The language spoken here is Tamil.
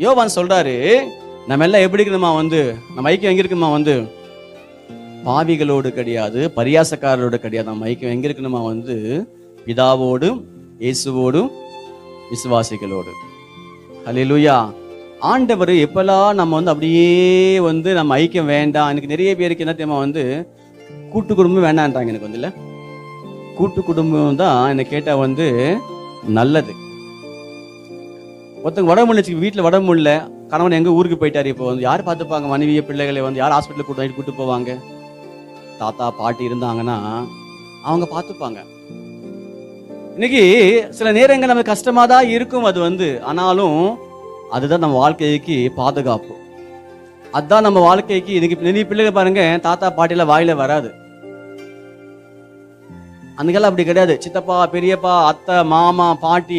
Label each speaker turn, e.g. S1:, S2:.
S1: யோவான் சொல்றாரு, நம்ம எல்லாம் எப்படி இருக்கணுமா நம்ம ஐக்கியம் எங்க இருக்குமா பாவிகளோடு கிடையாது, பரியாசக்காரரோடு கிடையாது. நம்ம ஐக்கியம் எங்க இருக்கணுமா பிதாவோடும் இயேசுவோடும் விசுவாசிகளோடு. ஹல்லேலூயா. ஆண்டவர் எப்பெல்லாம் நம்ம அப்படியே நம்ம ஐக்கியம் வேண்டாம். எனக்கு நிறைய பேருக்கு என்ன தெரியுமா கூட்டு குடும்பம் வேண்டான்றாங்க. எனக்கு இல்ல, கூட்டு குடும்பம் தான் என்ன கேட்டா நல்லது. ஒருத்தங்க உடம்பு முடிச்சு வீட்டுல உடம்பு முடியல, கணவன் எங்க ஊருக்கு போயிட்டாரு, இப்போ யார் பார்த்துப்பாங்க? மனைவிய பிள்ளைகளை யார் ஹாஸ்பிட்டலுக்கு கூட்டு போவாங்க? தாத்தா பாட்டி இருந்தாங்கன்னா அவங்க பார்த்துப்பாங்க. இன்னைக்கு சில நேரங்கள் நமக்கு கஷ்டமா தான் இருக்கும் அது ஆனாலும் அதுதான் நம்ம வாழ்க்கைக்கு பாதுகாப்பு. அதுதான் நம்ம வாழ்க்கைக்கு. இன்னைக்கு நிறைய பிள்ளைகள் பாருங்க, தாத்தா பாட்டில வாயில வராது. அன்னைக்கெல்லாம் அப்படி கிடையாது. சித்தப்பா, பெரியப்பா, அத்தை, மாமா, பாட்டி